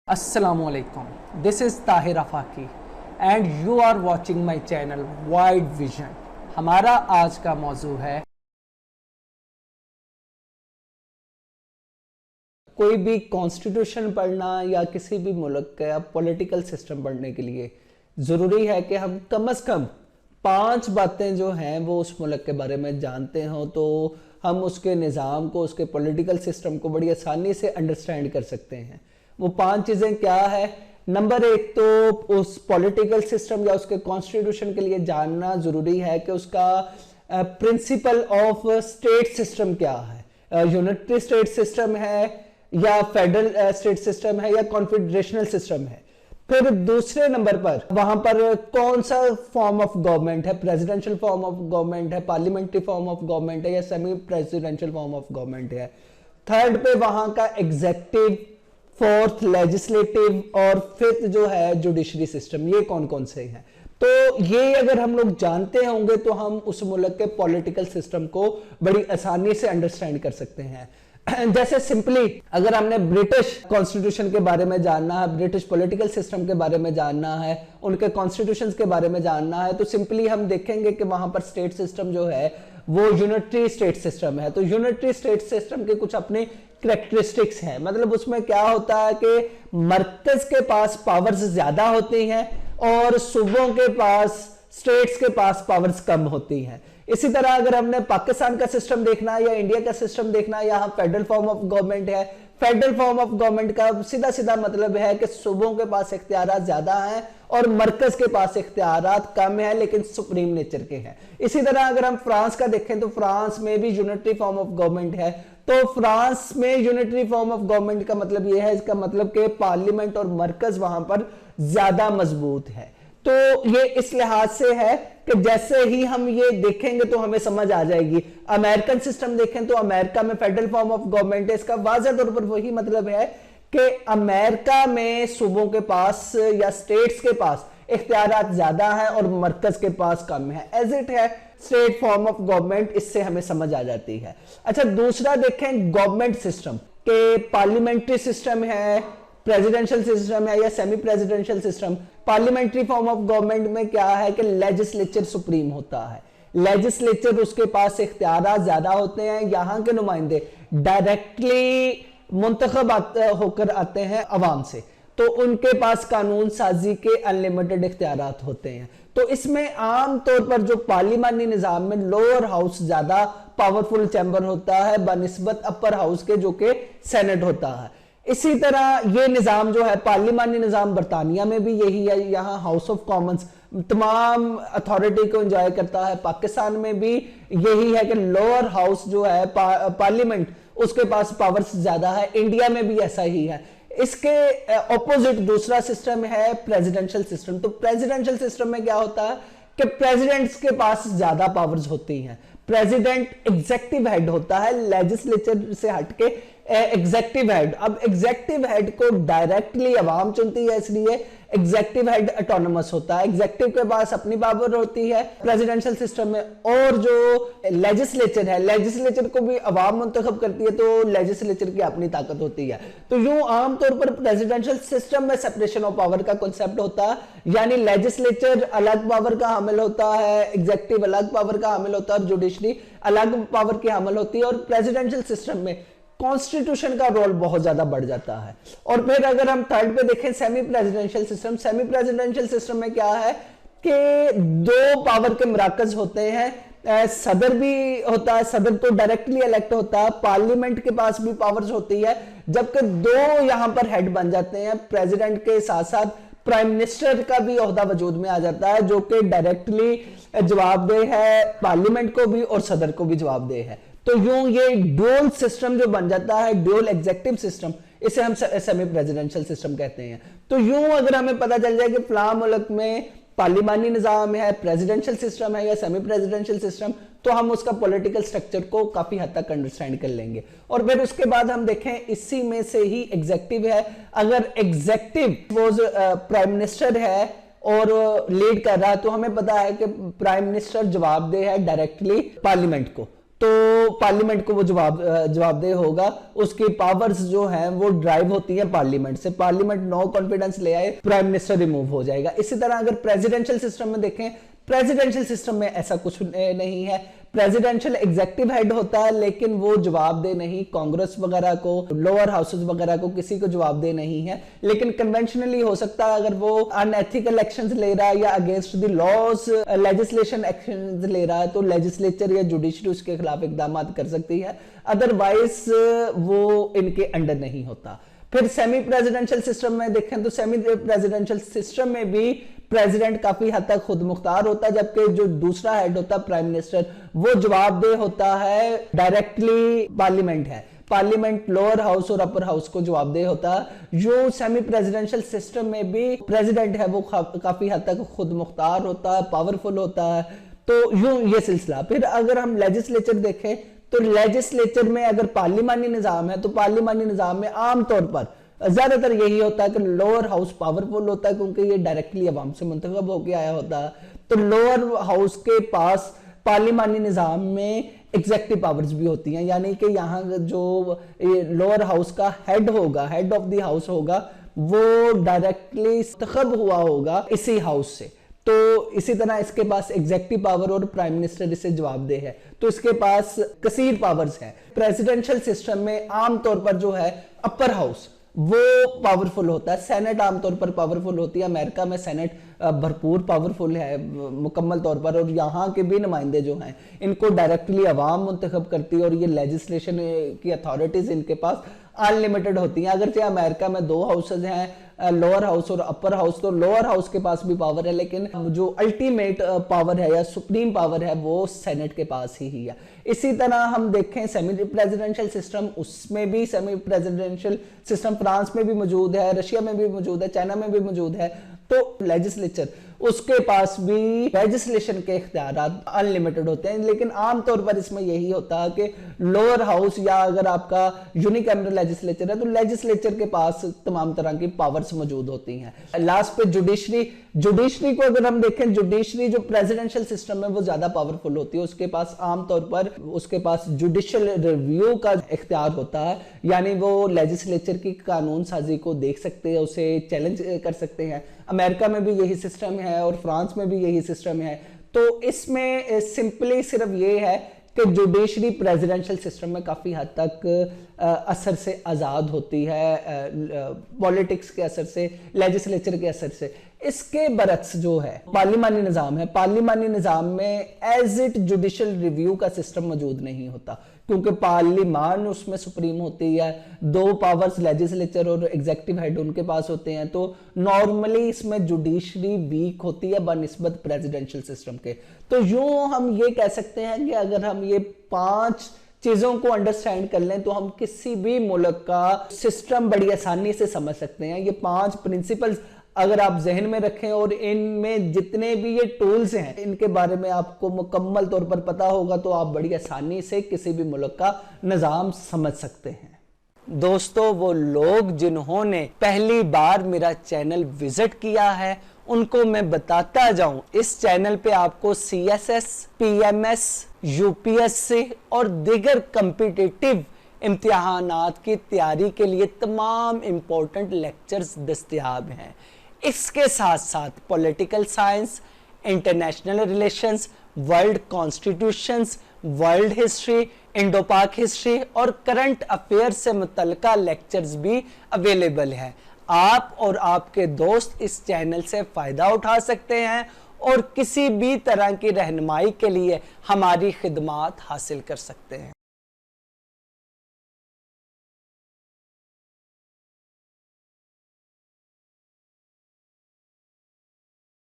Assalamualaikum. This is Tahir Afaki and you are watching my channel Wide Vision. हमारा आज का मौजू है कोई भी कॉन्स्टिट्यूशन पढ़ना या किसी भी मुल्क का पॉलिटिकल सिस्टम पढ़ने के लिए ज़रूरी है कि हम कम से कम 5 बातें जो हैं वो उस मुल्क के बारे में जानते हों, तो हम उसके निज़ाम को, उसके पॉलिटिकल सिस्टम को बड़ी आसानी से अंडरस्टैंड कर सकते हैं। वो 5 चीज़ें क्या है? नंबर 1 तो उस पॉलिटिकल सिस्टम या उसके कॉन्स्टिट्यूशन के लिए जानना ज़रूरी है कि उसका प्रिंसिपल ऑफ स्टेट सिस्टम क्या है। यूनिटरी स्टेट सिस्टम है या फेडरल स्टेट सिस्टम है या कॉन्फेडरेशनल सिस्टम है। फिर दूसरे नंबर पर वहां पर कौन सा फॉर्म ऑफ गवर्नमेंट है, प्रेसिडेंशियल फॉर्म ऑफ गवर्नमेंट है, पार्लियामेंट्री फॉर्म ऑफ गवर्नमेंट है या semi presidential form of government है। थर्ड पे वहां का एग्जेक्टिव, फोर्थ लेजिस्लेटिव और फिफ्थ जो है जुडिशरी सिस्टम, ये कौन कौन से हैं। तो ये अगर हम लोग जानते होंगे तो हम उस मुल्क के पॉलिटिकल सिस्टम को बड़ी आसानी से अंडरस्टैंड कर सकते हैं। जैसे सिंपली अगर हमने ब्रिटिश कॉन्स्टिट्यूशन के बारे में जानना है, ब्रिटिश पॉलिटिकल सिस्टम के बारे में जानना है, उनके कॉन्स्टिट्यूशंस के बारे में जानना है, तो सिंपली हम देखेंगे कि वहां पर स्टेट सिस्टम जो है वो यूनिटरी स्टेट सिस्टम है। तो यूनिटरी स्टेट सिस्टम के कुछ अपने कैरेक्टरिस्टिक्स हैं। मतलब उसमें क्या होता है कि मरकज के पास पावर्स ज्यादा होती हैं और सूबों के पास, स्टेट्स के पास पावर्स कम होती हैं। इसी तरह अगर हमने पाकिस्तान का सिस्टम देखना है या इंडिया का सिस्टम देखना है, यहाँ फेडरल फॉर्म ऑफ गवर्नमेंट है। फेडरल फॉर्म ऑफ गवर्नमेंट का सीधा सीधा मतलब है कि सूबों के पास इख्तियारात ज्यादा हैं और मरकज के पास इख्तियारात कम है लेकिन सुप्रीम नेचर के हैं। इसी तरह अगर हम फ्रांस का देखें तो फ्रांस में भी यूनिटरी फॉर्म ऑफ गवर्नमेंट है। तो फ्रांस में यूनिटरी फॉर्म ऑफ गवर्नमेंट का मतलब यह है, इसका मतलब कि पार्लियामेंट और मरकज वहां पर ज्यादा मजबूत है। तो ये इस लिहाज से है कि जैसे ही हम ये देखेंगे तो हमें समझ आ जाएगी। अमेरिकन सिस्टम देखें तो अमेरिका में फेडरल फॉर्म ऑफ गवर्नमेंट है। इसका वाज़ेह तौर पर वही मतलब है कि अमेरिका में सूबों के पास या स्टेट्स के पास इख्तियारात ज्यादा है और मरकज के पास कम है। एज इट है स्टेट फॉर्म ऑफ गवर्नमेंट, इससे हमें समझ आ जाती है। अच्छा, दूसरा देखें गवर्नमेंट सिस्टम के पार्लियामेंट्री सिस्टम है, प्रेसिडेंशियल सिस्टम है या semi presidential system. Parliamentary form of government में क्या है कि लेजिस्लेचर सुप्रीम होता है। लेजिस्लेचर, उसके पास इख्तियारात ज्यादा होते हैं। यहाँ के नुमाइंदे डायरेक्टली मुंतखब होकर आते हैं अवाम से, तो उनके पास कानून साजी के अनलिमिटेड इख्तियारात होते हैं। तो इसमें आम तौर पर जो पार्लिमानी निजाम में लोअर हाउस ज्यादा पावरफुल चैम्बर होता है बनिस्बत अपर हाउस के, जो कि सेनेट होता है। इसी तरह ये निजाम जो है पार्लिमानी निजाम बरतानिया में भी यही है। यहाँ हाउस ऑफ कॉमन्स तमाम अथॉरिटी को एंजॉय करता है। पाकिस्तान में भी यही है कि लोअर हाउस जो है पार्लियामेंट, उसके पास पावर्स ज्यादा है। इंडिया में भी ऐसा ही है। इसके ऑपोजिट दूसरा सिस्टम है प्रेसिडेंशियल सिस्टम। तो प्रेसिडेंशियल सिस्टम में क्या होता है कि प्रेसिडेंट्स के पास ज्यादा पावर्स होती हैं। प्रेसिडेंट एग्जेक्टिव हेड होता है, लेजिस्लेचर से हटके एग्जेक्टिव हेड। अब एग्जेक्टिव हेड को डायरेक्टली अवाम चुनती है, इसलिए एग्जेक्टिव हेड ऑटोनोमस होता है। एग्जेक्टिव के पास अपनी पावर होती है प्रेसिडेंशियल सिस्टम में। और जो लेजिस्लेचर है, लेजिस्लेचर को भी अवाम मुंतखब करती है, तो लेजिस्लेचर की अपनी ताकत होती है। तो यूं आमतौर पर प्रेसिडेंशियल सिस्टम में सेपरेशन ऑफ पावर का कॉन्सेप्ट होता है, यानी लेजिस्लेचर अलग पावर का हामिल होता है, एग्जेक्टिव अलग पावर का हामिल होता है और जुडिशरी अलग पावर की हामिल होती है। और प्रेसिडेंशियल सिस्टम में कॉन्स्टिट्यूशन का रोल बहुत ज्यादा बढ़ जाता है। और फिर अगर हम थर्ड पे देखें semi presidential system, semi presidential system में क्या है कि 2 पावर के मराकज होते हैं। सदर भी होता है, सदर तो डायरेक्टली इलेक्ट होता है। पार्लियामेंट के पास भी पावर्स होती है, जबकि 2 यहां पर हेड बन जाते हैं। प्रेसिडेंट के साथ साथ प्राइम मिनिस्टर का भी ओहदा वजूद में आ जाता है, जो कि डायरेक्टली जवाबदेह है पार्लियामेंट को भी और सदर को भी जवाबदेह है। तो यूं ये ड्यूल सिस्टम जो बन जाता है, ड्यूल एग्जेक्टिव सिस्टम, इसे हम सेमी प्रेसिडेंशियल सिस्टम कहते हैं। तो यूं अगर हमें पता चल जाए कि फलां मुल्क में पार्लिमानी निजाम है, प्रेसिडेंशियल सिस्टम है या सेमी प्रेसिडेंशियल सिस्टम, तो हम उसका पॉलिटिकल स्ट्रक्चर को काफी हद तक अंडरस्टैंड कर लेंगे। और फिर उसके बाद हम देखें इसी में से ही एग्जेक्टिव है। अगर एग्जेक्टिव प्राइम मिनिस्टर है और लीड कर रहा है, तो हमें पता है कि प्राइम मिनिस्टर जवाबदेह है डायरेक्टली पार्लियामेंट को। तो पार्लियामेंट को वो जवाबदेह होगा। उसकी पावर्स जो हैं वो ड्राइव होती हैं पार्लियामेंट से। पार्लियामेंट नो कॉन्फिडेंस ले आए, प्राइम मिनिस्टर रिमूव हो जाएगा। इसी तरह अगर प्रेसिडेंशियल सिस्टम में देखें, प्रेसिडेंशियल सिस्टम में ऐसा कुछ नहीं है। प्रेसिडेंशियल एग्जेक्टिव हेड होता है, लेकिन वो जवाबदेह नहीं कांग्रेस वगैरह को, लोअर हाउसेस वगैरह को, किसी को जवाबदेह नहीं है। लेकिन कन्वेंशनली हो सकता है अगर वो अनएथिकल एक्शंस ले रहा है या against the laws legislation actions ले रहा है, तो लेजिस्लेचर या जुडिशरी उसके खिलाफ इकदाम कर सकती है, अदरवाइज वो इनके अंडर नहीं होता। फिर सेमी प्रेसिडेंशियल सिस्टम में देखें तो सेमी प्रेसिडेंशियल सिस्टम में भी प्रेसिडेंट काफी हद तक खुद मुख्तार होता है, जबकि जो दूसरा हेड होता है प्राइम मिनिस्टर, वो जवाबदेह होता है डायरेक्टली पार्लियामेंट है। पार्लियामेंट लोअर हाउस और अपर हाउस को जवाबदेह होता है। जो सेमी प्रेसिडेंशियल सिस्टम में भी प्रेसिडेंट है वो काफी हद तक खुद मुख्तार होता है, पावरफुल होता है। तो यूं ये सिलसिला। फिर अगर हम लेजिस्लेचर देखें तो लेजिस्लेचर में अगर पार्लिमानी निजाम है तो पार्लिमानी निजाम में आमतौर पर ज्यादातर यही होता है कि लोअर हाउस पावरफुल होता है, क्योंकि ये डायरेक्टली अवाम से मुंतखब होकर आया होता है। तो लोअर हाउस के पास पार्लिमानी निजाम में एग्जेक्टिव पावर्स भी होती हैं, यानी कि यहाँ जो लोअर हाउस का हेड होगा, हेड ऑफ द हाउस होगा, वो डायरेक्टली मुंतखब हुआ होगा इसी हाउस से। तो इसी तरह इसके पास एग्जेक्टिव पावर और प्राइम मिनिस्टर इससे जवाबदेह है, तो इसके पास कसीर पावर्स है। प्रेसिडेंशियल सिस्टम में आमतौर पर जो है अपर हाउस वो पावरफुल होता है, सेनेट आमतौर पर पावरफुल होती है। अमेरिका में सेनेट भरपूर पावरफुल है मुकम्मल तौर पर, और यहाँ के भी नुमाइंदे जो हैं इनको डायरेक्टली अवाम मुंतखब करती है, और ये लेजिस्लेशन की अथॉरिटीज इनके पास अनलिमिटेड होती हैं। अगरचे अमेरिका में 2 हाउसेज हैं, लोअर हाउस और अपर हाउस, तो लोअर हाउस के पास भी पावर है, लेकिन जो अल्टीमेट पावर है या सुप्रीम पावर है वो सेनेट के पास ही है। इसी तरह हम देखें सेमी प्रेसिडेंशियल सिस्टम, उसमें भी सेमी प्रेसिडेंशियल सिस्टम फ्रांस में भी मौजूद है, रशिया में भी मौजूद है, चाइना में भी मौजूद है। तो लेजिस्लेचर उसके पास भी लेजिस्लेशन के इख्तियारात अनलिमिटेड होते हैं, लेकिन आमतौर पर इसमें यही होता है कि लोअर हाउस या अगर आपका यूनिकैमरल लेजिस्लेचर है तो लेजिस्लेचर के पास तमाम तरह की पावर्स मौजूद होती हैं। लास्ट पे जुडिशरी को अगर हम देखें, जुडिशरी जो प्रेसिडेंशियल सिस्टम है वो ज्यादा पावरफुल होती है। उसके पास आमतौर पर उसके पास जुडिशियल रिव्यू का इख्तियार होता है, यानी वो लेजिस्लेचर की कानून साजी को देख सकते हैं, उसे चैलेंज कर सकते हैं। अमेरिका में भी यही सिस्टम है और फ्रांस में भी यही सिस्टम है। तो इसमें सिंपली सिर्फ ये है कि जुडिशरी प्रेसिडेंशियल सिस्टम में काफी हद तक असर से आजाद होती है, पॉलिटिक्स के असर से, लेजिस्लेचर के असर से। इसके बरक्स जो है पार्लिमानी निजाम है, पार्लिमानी निजाम में एज इट जुडिशियल रिव्यू का सिस्टम मौजूद नहीं होता, क्योंकि पार्लिमान उसमें सुप्रीम होती है, 2 पावर्स लेजिस्लेचर और एग्जेक्टिव हेड उनके पास होते हैं। तो नॉर्मली इसमें जुडिशरी वीक होती है बनिस्बत प्रेसिडेंशियल सिस्टम के। तो यूं हम ये कह सकते हैं कि अगर हम ये 5 चीजों को अंडरस्टैंड कर लें तो हम किसी भी मुल्क का सिस्टम बड़ी आसानी से समझ सकते हैं। ये 5 प्रिंसिपल्स अगर आप जहन में रखें और इनमें जितने भी ये टूल्स हैं इनके बारे में आपको मुकम्मल तौर पर पता होगा, तो आप बड़ी आसानी से किसी भी मुल्क का निजाम समझ सकते हैं। दोस्तों, वो लोग जिन्होंने पहली बार मेरा चैनल विजिट किया है उनको मैं बताता जाऊं, इस चैनल पे आपको CSS, PMS, UPSC और दीगर कॉम्पिटिटिव इम्तिहानात की तैयारी के लिए तमाम इंपॉर्टेंट लेक्चर्स दस्तयाब हैं। इसके साथ साथ political science, international relations, world constitutions, world history, Indo पाक हिस्ट्री और करंट अफेयर से मुतल्लिका लेक्चर्स भी अवेलेबल हैं। आप और आपके दोस्त इस चैनल से फ़ायदा उठा सकते हैं और किसी भी तरह की रहनुमाई के लिए हमारी खिदमात हासिल कर सकते हैं।